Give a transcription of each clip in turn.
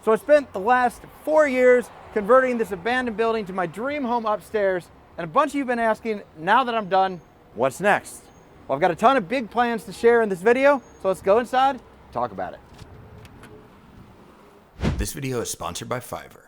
So I spent the last 4 years converting this abandoned building to my dream home upstairs, and a bunch of you have been asking, now that I'm done, what's next? Well, I've got a ton of big plans to share in this video, so let's go inside and talk about it. This video is sponsored by Fiverr.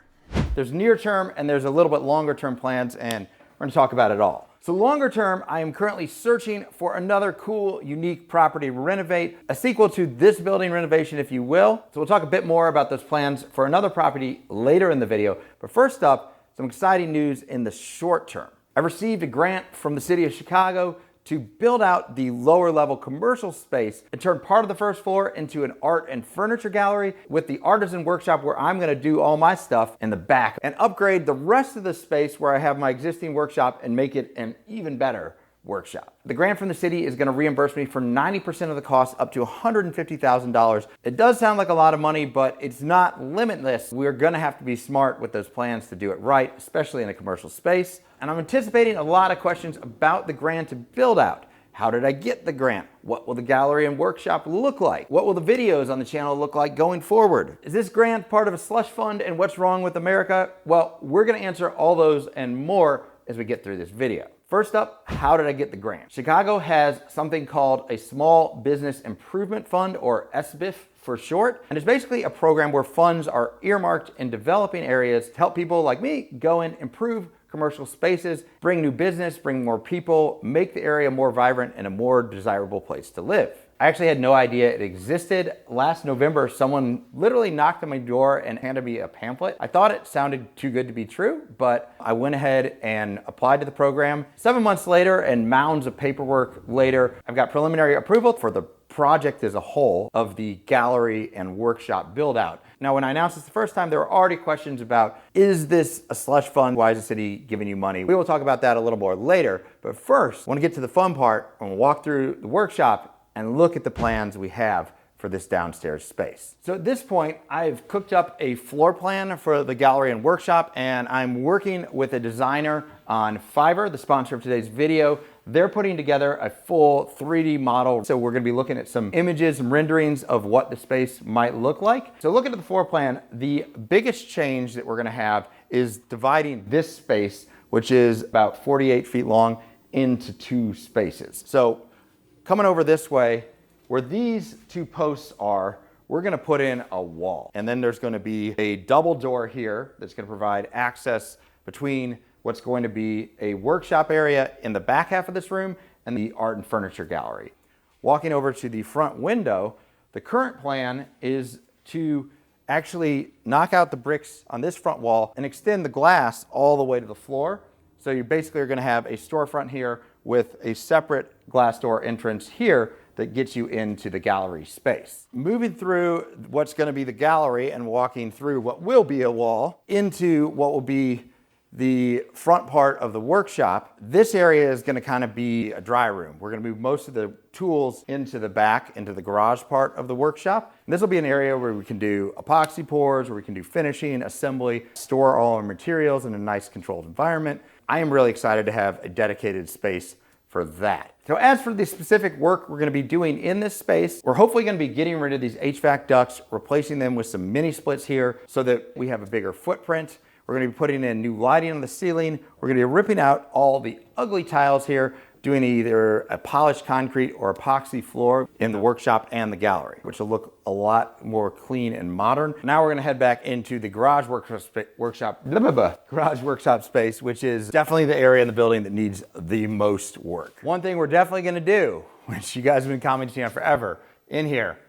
There's near term and there's a little bit longer term plans, and we're gonna talk about it all. So longer term, I am currently searching for another cool, unique property to renovate, a sequel to this building renovation, if you will. So we'll talk a bit more about those plans for another property later in the video. But first up, some exciting news in the short term. I received a grant from the city of Chicago to build out the lower level commercial space and turn part of the first floor into an art and furniture gallery with the artisan workshop where I'm gonna do all my stuff in the back, and upgrade the rest of the space where I have my existing workshop and make it an even better workshop. The grant from the city is gonna reimburse me for 90% of the cost, up to $150,000. It does sound like a lot of money, but it's not limitless. We're gonna have to be smart with those plans to do it right, especially in a commercial space. And I'm anticipating a lot of questions about the grant to build out. How did I get the grant? What will the gallery and workshop look like? What will the videos on the channel look like going forward? Is this grant part of a slush fund, and what's wrong with America? Well, we're gonna answer all those and more as we get through this video. First up, how did I get the grant? Chicago has something called a Small Business Improvement Fund, or SBIF for short. And it's basically a program where funds are earmarked in developing areas to help people like me go and improve commercial spaces, bring new business, bring more people, make the area more vibrant and a more desirable place to live. I actually had no idea it existed. Last November, someone literally knocked on my door and handed me a pamphlet. I thought it sounded too good to be true, but I went ahead and applied to the program. 7 months later and mounds of paperwork later, I've got preliminary approval for the project as a whole of the gallery and workshop build out. Now, when I announced this the first time, there were already questions about, is this a slush fund? Why is the city giving you money? We will talk about that a little more later. But first, I want to get to the fun part and walk through the workshop and look at the plans we have for this downstairs space. So at this point, I've cooked up a floor plan for the gallery and workshop, and I'm working with a designer on Fiverr, the sponsor of today's video. They're putting together a full 3D model. So we're gonna be looking at some images and renderings of what the space might look like. So looking at the floor plan, the biggest change that we're gonna have is dividing this space, which is about 48 feet long, into two spaces. So coming over this way, where these two posts are, we're gonna put in a wall. And then there's gonna be a double door here that's gonna provide access between what's going to be a workshop area in the back half of this room and the art and furniture gallery. Walking over to the front window, the current plan is to actually knock out the bricks on this front wall and extend the glass all the way to the floor. So you basically are gonna have a storefront here with a separate glass door entrance here that gets you into the gallery space. Moving through what's gonna be the gallery and walking through what will be a wall into what will be the front part of the workshop, this area is gonna kind of be a dry room. We're gonna move most of the tools into the back, into the garage part of the workshop. And this will be an area where we can do epoxy pours, where we can do finishing, assembly, store all our materials in a nice controlled environment. I am really excited to have a dedicated space for that. So as for the specific work we're gonna be doing in this space, we're hopefully gonna be getting rid of these HVAC ducts, replacing them with some mini splits here so that we have a bigger footprint. We're gonna be putting in new lighting on the ceiling. We're gonna be ripping out all the ugly tiles here, doing either a polished concrete or epoxy floor in the workshop and the gallery, which will look a lot more clean and modern. Now we're gonna head back into the garage workshop space, which is definitely the area in the building that needs the most work. One thing we're definitely gonna do, which you guys have been commenting on forever in here,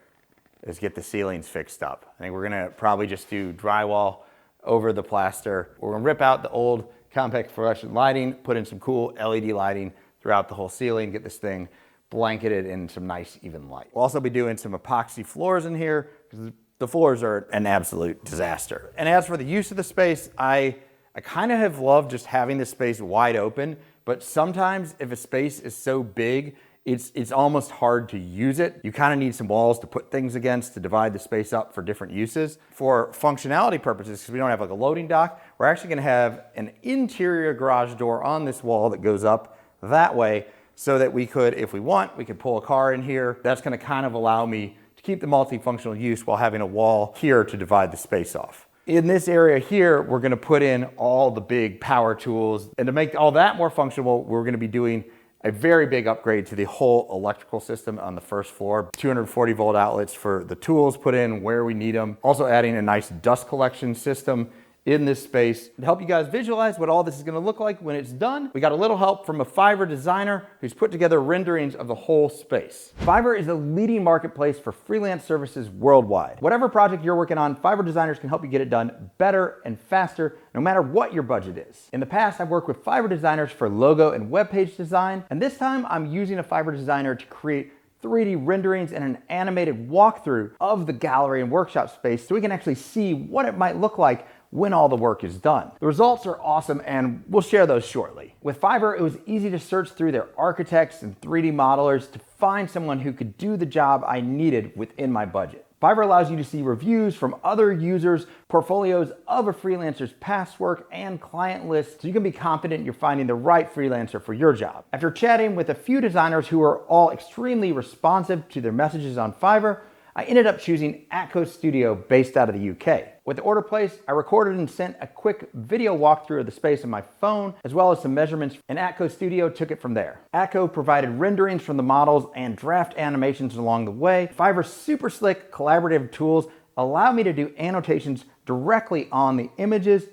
is get the ceilings fixed up. I think we're gonna probably just do drywall over the plaster. We're gonna rip out the old compact fluorescent lighting, put in some cool LED lighting throughout the whole ceiling, get this thing blanketed in some nice even light. We'll also be doing some epoxy floors in here because the floors are an absolute disaster. And as for the use of the space, I kind of have loved just having this space wide open, but sometimes if a space is so big, it's almost hard to use it. You kind of need some walls to put things against to divide the space up for different uses. For functionality purposes, because we don't have like a loading dock, we're actually gonna have an interior garage door on this wall that goes up that way so that we could, if we want, we could pull a car in here. That's gonna kind of allow me to to keep the multifunctional use while having a wall here to divide the space off. In this area here, we're gonna put in all the big power tools, and to make all that more functional, we're gonna be doing a very big upgrade to the whole electrical system on the first floor. 240 volt outlets for the tools put in where we need them. Also adding a nice dust collection system in this space. To help you guys visualize what all this is gonna look like when it's done, we got a little help from a Fiverr designer who's put together renderings of the whole space. Fiverr is a leading marketplace for freelance services worldwide. Whatever project you're working on, Fiverr designers can help you get it done better and faster, no matter what your budget is. In the past, I've worked with Fiverr designers for logo and web page design, and this time I'm using a Fiverr designer to create 3D renderings and an animated walkthrough of the gallery and workshop space so we can actually see what it might look like when all the work is done. The results are awesome, and we'll share those shortly. With Fiverr, it was easy to search through their architects and 3D modelers to find someone who could do the job I needed within my budget. Fiverr allows you to see reviews from other users, portfolios of a freelancer's past work, and client lists so you can be confident you're finding the right freelancer for your job. After chatting with a few designers who are all extremely responsive to their messages on Fiverr, I ended up choosing Atco Studio based out of the UK. With the order placed, I recorded and sent a quick video walkthrough of the space on my phone, as well as some measurements, and Atco Studio took it from there. Atco provided renderings from the models and draft animations along the way. Fiverr's super slick collaborative tools allow me to do annotations directly on the images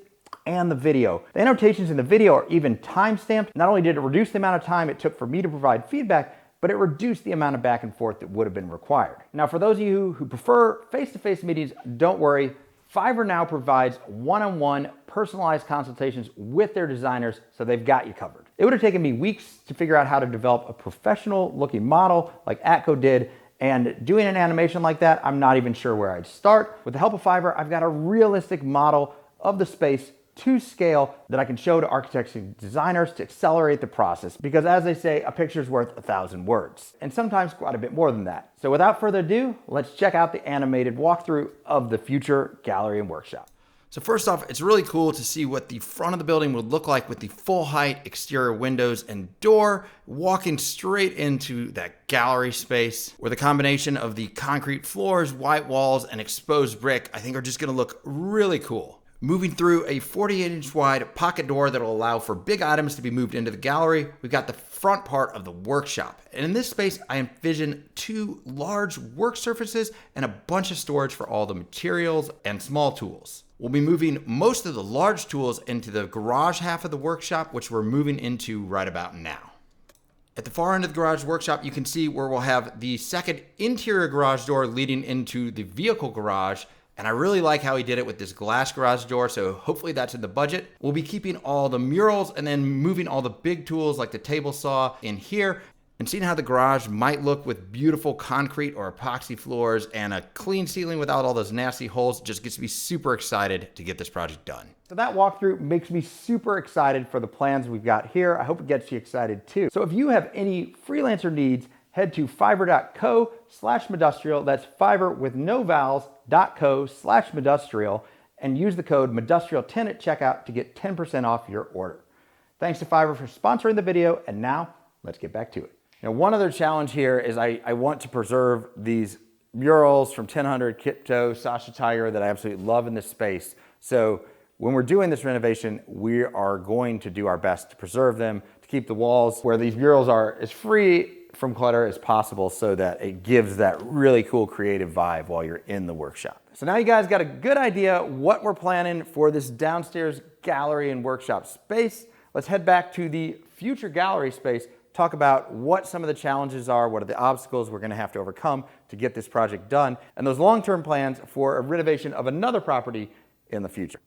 and the video. The annotations in the video are even time-stamped. Not only did it reduce the amount of time it took for me to provide feedback, but it reduced the amount of back and forth that would have been required. Now, for those of you who prefer face-to-face meetings, don't worry. Fiverr now provides one-on-one personalized consultations with their designers, so they've got you covered. It would have taken me weeks to figure out how to develop a professional-looking model like Atco did, and doing an animation like that, I'm not even sure where I'd start. With the help of Fiverr, I've got a realistic model of the space to scale that I can show to architects and designers to accelerate the process. Because as they say, a picture's worth 1,000 words, and sometimes quite a bit more than that. So without further ado, let's check out the animated walkthrough of the future gallery and workshop. So first off, it's really cool to see what the front of the building would look like with the full height exterior windows and door, walking straight into that gallery space where the combination of the concrete floors, white walls, and exposed brick, I think are just gonna look really cool. Moving through a 48-inch wide pocket door that will allow for big items to be moved into the gallery, we've got the front part of the workshop. And in this space, I envision 2 large work surfaces and a bunch of storage for all the materials and small tools. We'll be moving most of the large tools into the garage half of the workshop, which we're moving into right about now. At the far end of the garage workshop, you can see where we'll have the second interior garage door leading into the vehicle garage. And I really like how he did it with this glass garage door, so hopefully that's in the budget. We'll be keeping all the murals and then moving all the big tools like the table saw in here, and seeing how the garage might look with beautiful concrete or epoxy floors and a clean ceiling without all those nasty holes just gets me super excited to get this project done. So that walkthrough makes me super excited for the plans we've got here. I hope it gets you excited too. So if you have any freelancer needs, head to fiverr.co/Modustrial. That's Fiverr with no vowels.co/Modustrial, and use the code Modustrial10 at checkout to get 10% off your order. Thanks to Fiverr for sponsoring the video, and now let's get back to it. Now, one other challenge here is I want to preserve these murals from 1000 Kipto, Sasha Tiger that I absolutely love in this space. So when we're doing this renovation, we are going to do our best to preserve them, to keep the walls where these murals are as free from clutter as possible so that it gives that really cool creative vibe while you're in the workshop. So now you guys got a good idea what we're planning for this downstairs gallery and workshop space. Let's head back to the future gallery space, talk about what some of the challenges are, what are the obstacles we're gonna have to overcome to get this project done, and those long-term plans for a renovation of another property in the future.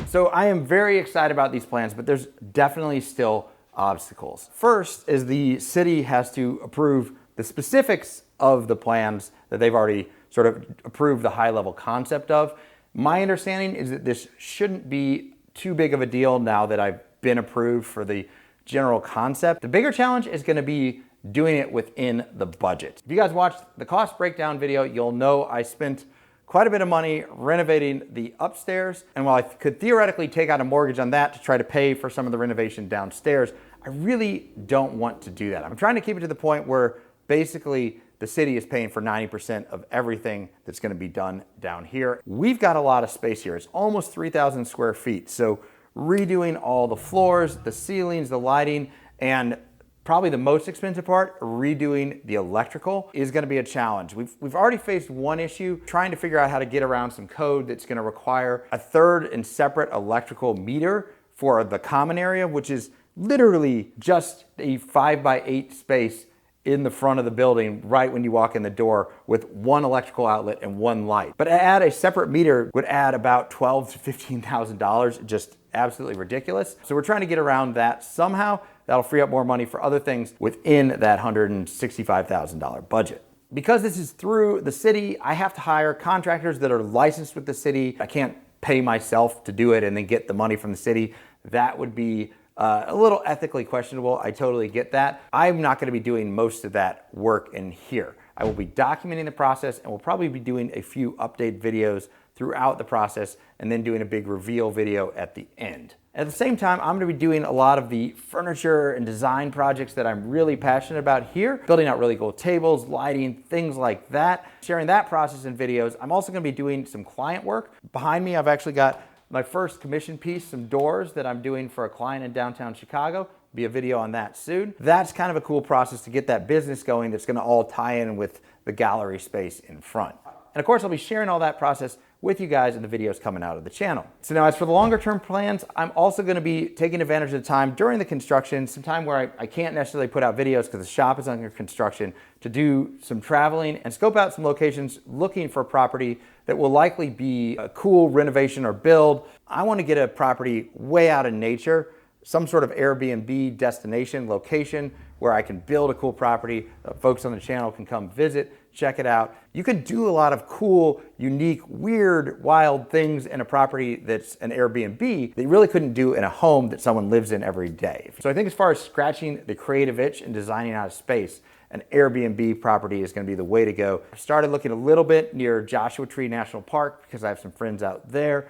So I am very excited about these plans, but there's definitely still obstacles. First is the city has to approve the specifics of the plans that they've already sort of approved the high-level concept of. My understanding is that this shouldn't be too big of a deal now that I've been approved for the general concept. The bigger challenge is going to be doing it within the budget. If you guys watched the cost breakdown video, you'll know I spent quite a bit of money renovating the upstairs. And while I could theoretically take out a mortgage on that to try to pay for some of the renovation downstairs, I really don't want to do that. I'm trying to keep it to the point where basically the city is paying for 90% of everything that's going to be done down here. We've got a lot of space here. It's almost 3,000 square feet. So redoing all the floors, the ceilings, the lighting, and probably the most expensive part, redoing the electrical, is going to be a challenge. We've already faced one issue, trying to figure out how to get around some code that's going to require a third and separate electrical meter for the common area, which is literally just a 5x8 space in the front of the building right when you walk in the door with one electrical outlet and one light. But to add a separate meter would add about $12,000 to $15,000, just absolutely ridiculous. So we're trying to get around that somehow. That'll free up more money for other things within that $165,000 budget. Because this is through the city, I have to hire contractors that are licensed with the city. I can't pay myself to do it and then get the money from the city. That would be a little ethically questionable. I totally get that. I'm not going to be doing most of that work in here. I will be documenting the process, and we'll probably be doing a few update videos throughout the process and then doing a big reveal video at the end. At the same time, I'm going to be doing a lot of the furniture and design projects that I'm really passionate about here, building out really cool tables, lighting, things like that, sharing that process in videos. I'm also going to be doing some client work. Behind me, I've actually got my first commission piece, some doors that I'm doing for a client in downtown Chicago. Be a video on that soon. That's kind of a cool process to get that business going that's going to all tie in with the gallery space in front. And of course, I'll be sharing all that process with you guys in the videos coming out of the channel. So now as for the longer term plans, I'm also going to be taking advantage of the time during the construction, some time where I can't necessarily put out videos because the shop is under construction, to do some traveling and scope out some locations looking for property that will likely be a cool renovation or build. I want to get a property way out in nature, some sort of Airbnb destination location where I can build a cool property that folks on the channel can come visit, check it out. You can do a lot of cool, unique, weird, wild things in a property that's an Airbnb that you really couldn't do in a home that someone lives in every day. So I think as far as scratching the creative itch and designing out a space, an Airbnb property is going to be the way to go. I started looking a little bit near Joshua Tree National Park because I have some friends out there.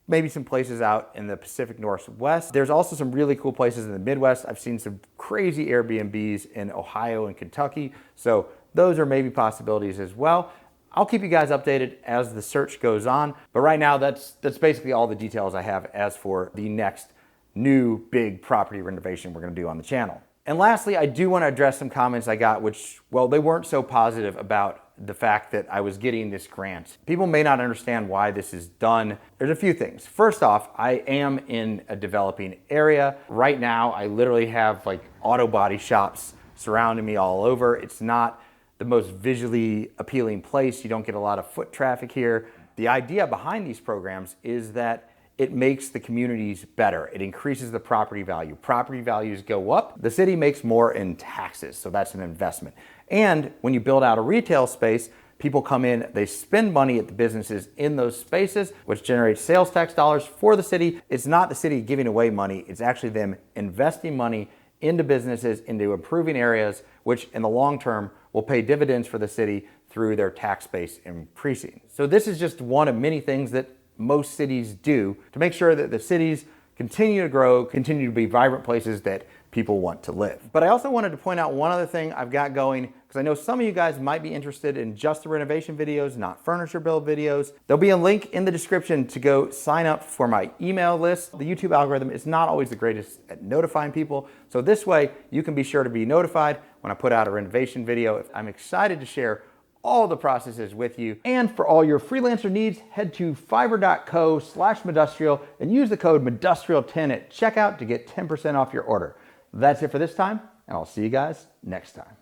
Maybe some places out in the Pacific Northwest. There's also some really cool places in the Midwest. I've seen some crazy Airbnbs in Ohio and Kentucky. So those are maybe possibilities as well. I'll keep you guys updated as the search goes on. But right now, that's basically all the details I have as for the next new big property renovation we're gonna do on the channel. And lastly, I do want to address some comments I got which, well, they weren't so positive about the fact that I was getting this grant. People may not understand why this is done. There's a few things. First off, I am in a developing area. Right now, I literally have like auto body shops surrounding me all over. It's not the most visually appealing place. You don't get a lot of foot traffic here. The idea behind these programs is that it makes the communities better. It increases the property value. Property values go up. The city makes more in taxes, so that's an investment. And when you build out a retail space, people come in, they spend money at the businesses in those spaces, which generates sales tax dollars for the city. It's not the city giving away money, it's actually them investing money into businesses, into improving areas, which in the long term will pay dividends for the city through their tax base increasing. So this is just one of many things that most cities do to make sure that the cities continue to grow, continue to be vibrant places that people want to live. But I also wanted to point out one other thing I've got going, because I know some of you guys might be interested in just the renovation videos, not furniture build videos. There'll be a link in the description to go sign up for my email list. The YouTube algorithm is not always the greatest at notifying people, so this way you can be sure to be notified when I put out a renovation video. I'm excited to share all the processes with you. And for all your freelancer needs, head to fiverr.co/Modustrial and use the code Modustrial10 at checkout to get 10% off your order. That's it for this time, and I'll see you guys next time.